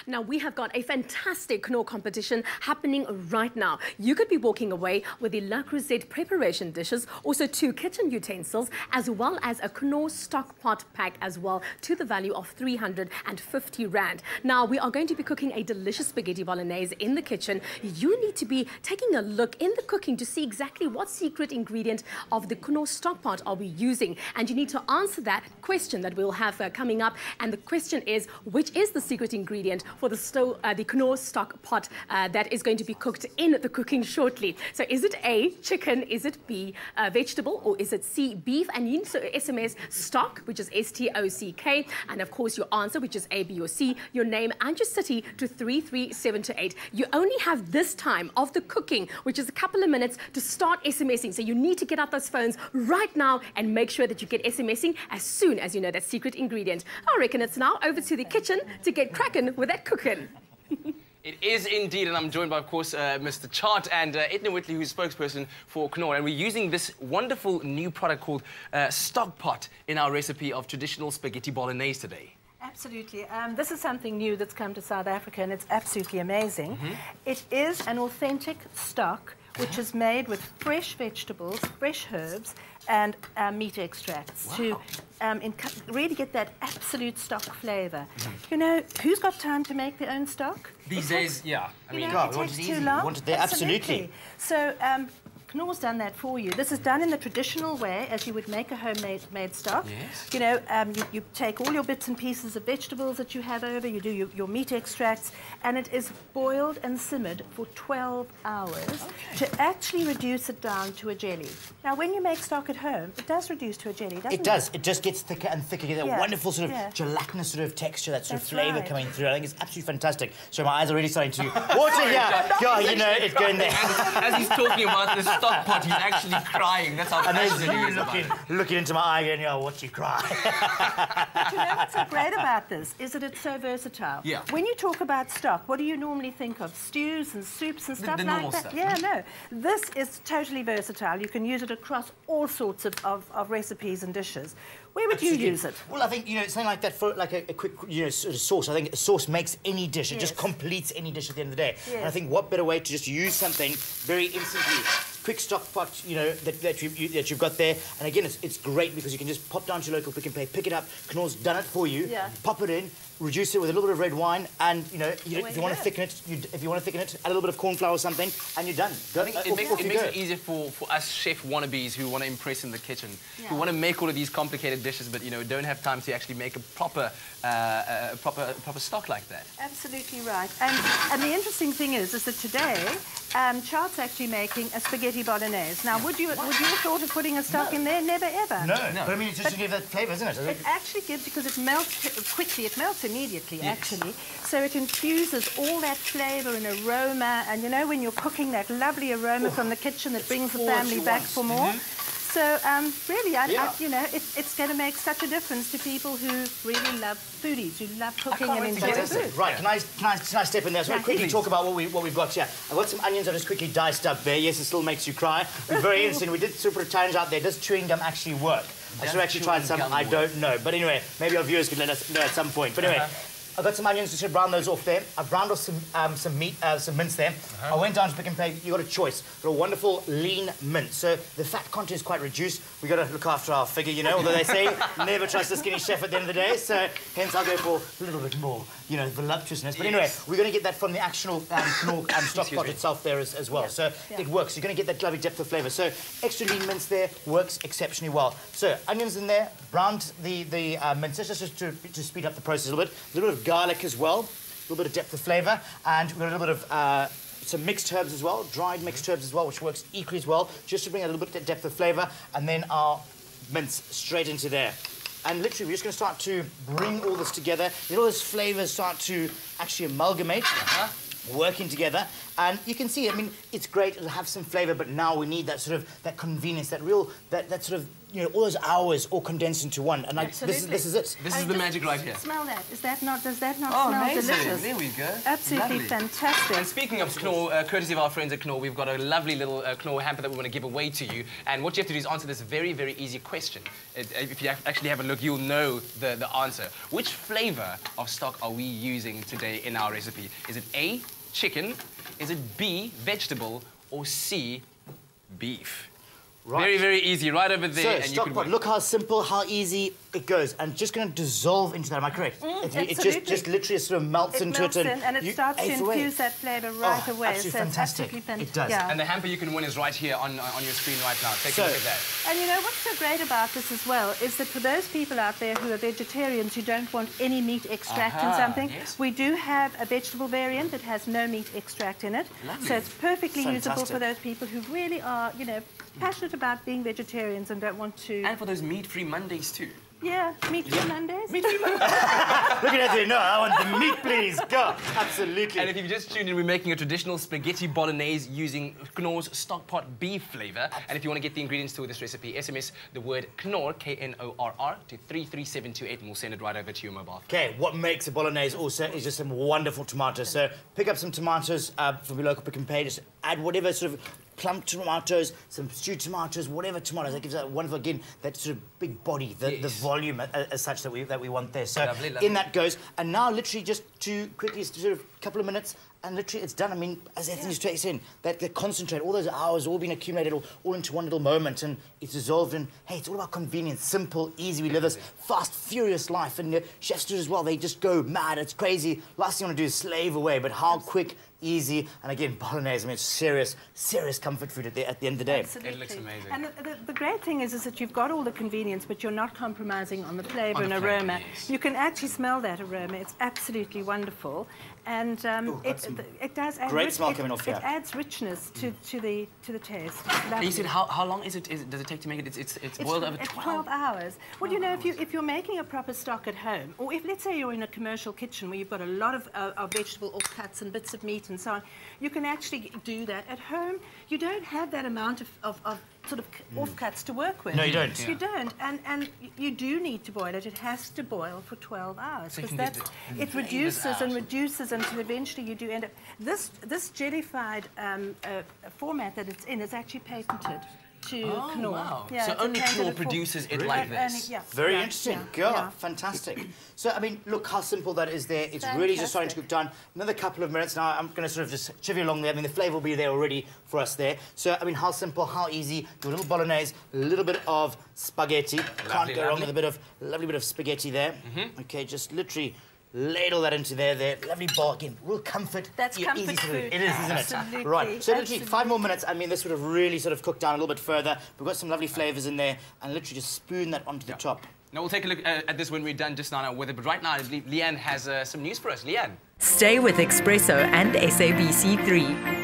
Now, we have got a fantastic Knorr competition happening right now. You could be walking away with the La Creuset preparation dishes, also 2 kitchen utensils, as well as a Knorr stock pot pack as well, to the value of 350 Rand. Now, we are going to be cooking a delicious spaghetti bolognese in the kitchen. You need to be taking a look in the cooking to see exactly what secret ingredient of the Knorr stock pot are we using. And you need to answer that question that we'll have coming up. And the question is, which is the secret ingredient for the Knorr stock pot that is going to be cooked in the cooking shortly? So is it A, chicken, is it B, vegetable, or is it C, beef? And you need to SMS stock, which is STOCK, and of course your answer, which is A, B, or C, your name and your city, to 33728. You only have this time of the cooking, which is a couple of minutes, to start SMSing. So you need to get out those phones right now and make sure that you get SMSing as soon as you know that secret ingredient. I reckon it's now over to the kitchen to get cracking with that cooking. It is indeed, and I'm joined by, of course, Mr. Tjaart and Ethne Whitley, who's spokesperson for Knorr, and we're using this wonderful new product called stock pot in our recipe of traditional spaghetti bolognese today. Absolutely. This is something new that's come to South Africa, and it's absolutely amazing. It is an authentic stock which is made with fresh vegetables, fresh herbs, and meat extracts to really get that absolute stock flavour. You know, who's got time to make their own stock? These days, yeah. I mean, it takes too long. We want it there, absolutely. So, Knorr's done that for you. This is done in the traditional way, as you would make a homemade stock. Yes. You know, you take all your bits and pieces of vegetables that you have over, you do your meat extracts, and it is boiled and simmered for 12 hours to actually reduce it down to a jelly. Now, when you make stock at home, it does reduce to a jelly, doesn't it? It does. It just gets thicker and thicker. You get that wonderful sort of gelatinous sort of texture, that sort of flavour coming through. I think it's absolutely fantastic. So my eyes are really starting to water here. Yeah, you know, it's going there. As he's talking about this stock pot, he's actually crying. That's how passionate he is. Looking into my eye going, oh, watch you cry. But you know what's so great about this is that it's so versatile. Yeah. When you talk about stock, what do you normally think of? Stews and soups and stuff the like normal that? Stuff. Yeah, no. This is totally versatile. You can use it across all sorts of recipes and dishes. Where would you use it? Well, I think, you know, something like that for like a quick, you know, sort of sauce. I think a sauce makes any dish. It just completes any dish at the end of the day. And I think what better way to just use something very instantly. Quick stock pot, you know, that you've got there. And again, it's great because you can just pop down to your local Pick and Pay, pick it up. Knorr's done it for you. Pop it in, reduce it with a little bit of red wine, and you know, if you want to thicken it, add a little bit of corn flour or something, and you're done. I think it makes it easier for us chef wannabes who want to impress in the kitchen, who want to make all of these complicated dishes, but you know, don't have time to actually make a proper stock like that. Absolutely right. And the interesting thing is that today, Tjaart's actually making a spaghetti bolognese. Now, would you have thought of putting a stock in there? Never ever. No. But I mean, it's just to give that flavour, isn't it? It actually gives, because it melts quickly. It melts immediately, actually. So it infuses all that flavour and aroma. And you know, when you're cooking, that lovely aroma from the kitchen that brings the family back for more. So, really, you know, it's going to make such a difference to people who really love foodies, who love cooking and enjoy food. Right, can I step in there? So I want to quickly talk about what we've got here. I've got some onions I just quickly diced up there. Yes, it still makes you cry. We're very interesting. We did sort of put a challenge out there. Does chewing gum actually work? I should have actually tried some. I don't know. But anyway, maybe our viewers can let us know at some point. But anyway, I've got some onions, just to brown those off there. I've browned off some meat, some mince there. I went down to Pick and Pay. You got a choice. Got a wonderful lean mince. So the fat content is quite reduced. We got to look after our figure, you know. Although they say never trust a skinny chef at the end of the day. So hence I'll go for a little bit more, you know, voluptuousness. But anyway, we're going to get that from the actual Knorr stock pot itself there as well. So it works. You're going to get that lovely depth of flavour. So extra lean mince there works exceptionally well. So onions in there, browned the mince just to speed up the process a little bit. A little bit of garlic as well. A little bit of depth of flavour, and we've got a little bit of some mixed herbs as well, dried mixed herbs as well, which works equally as well, just to bring a little bit of depth of flavour, and then our mince straight into there. And literally, we're just going to start to bring all this together. Let all those flavours start to actually amalgamate, working together, And you can see, I mean, it's great, it'll have some flavour, but now we need that sort of, that convenience, that real, that sort of, you know, all those hours all condensed into one. And like, this is it. This is the magic right here. Smell that. Does that not Oh, smell amazing. delicious? There we go. Absolutely fantastic. And speaking of Knorr, courtesy of our friends at Knorr, we've got a lovely little Knorr hamper that we want to give away to you. And what you have to do is answer this very, very easy question. If you actually have a look, you'll know the answer. Which flavour of stock are we using today in our recipe? Is it A, chicken? Is it B, vegetable? Or C, beef? Right. Very, very easy, right over there. So, and you can look how simple, how easy it goes. And just going to dissolve into that, am I correct? It just literally sort of melts into it. And it starts to infuse that flavour right away. Absolutely fantastic. It does. Yeah. And the hamper you can win is right here on your screen right now. Take a look at that. And you know, what's so great about this as well is that for those people out there who are vegetarians who don't want any meat extract in something, we do have a vegetable variant that has no meat extract in it. Lovely. So it's perfectly usable for those people who really are, you know, passionate about being vegetarians and don't want to... And for those meat-free Mondays too. Yeah, meat-free Mondays. Meat-free Mondays. Look at it, no, I want the meat, please. Go. Absolutely. And if you've just tuned in, we're making a traditional spaghetti bolognese using Knorr's stockpot beef flavour. And if you want to get the ingredients to this recipe, SMS the word Knorr, K-N-O-R-R, to 33728 and we'll send it right over to your mobile. Okay, what makes a bolognese also is just some wonderful tomatoes. So pick up some tomatoes from your local pick and pay. Just add whatever sort of plump tomatoes, some stewed tomatoes, whatever tomatoes. That gives that wonderful, again, that sort of big body, the volume as such that we want there. So lovely, lovely. In that goes. And now literally just to quickly, sort of a couple of minutes, and literally it's done. I mean, as Ethne just takes in, that concentrate, all those hours all being accumulated all into one little moment, and it's dissolved in, hey, it's all about convenience, simple, easy. We live this fast, furious life, and chefs do as well. They just go mad, it's crazy. Last thing you want to do is slave away, but how quick, easy, and again, bolognese, I mean, it's serious comfort food at the end of the day. Absolutely. It looks amazing. And the great thing is that you've got all the convenience, but you're not compromising on the flavour and aroma. Yes. You can actually smell that aroma. It's absolutely wonderful. And it does add great smell coming off here. It adds richness to the taste. And you said how long does it take to make it? It's boiled over 12 hours. Well, you know, if you're making a proper stock at home, or if let's say you're in a commercial kitchen where you've got a lot of vegetable offcuts and bits of meat and so on, you can actually do that at home. You don't have that amount of sort of offcuts to work with. No, you don't. You don't, and you do need to boil it. It has to boil for 12 hours because it reduces and reduces until eventually you do end up. This jellified format that it's in is actually patented to Knorr. Wow. Yeah, so it's only patented Knorr for- produces it like this. Very interesting. Fantastic. So, I mean, look how simple that is there. It's really just starting to cook down. Another couple of minutes now. I'm going to sort of just chivvy along there. I mean, the flavour will be there already for us there. So, I mean, how simple, how easy. Do a little bolognese, a little bit of spaghetti. Can't go wrong with a lovely bit of spaghetti there. Okay, just literally ladle that into there. Lovely bowl, again, real comfort. That's comfort easy food. It is, isn't it? Absolutely. Right, so literally 5 more minutes. I mean, this would have really sort of cooked down a little bit further. We've got some lovely flavours in there, and literally just spoon that onto the top. Now, we'll take a look at this when we're done just now with it. But right now, Leanne has some news for us. Leanne. Stay with Espresso and SABC3.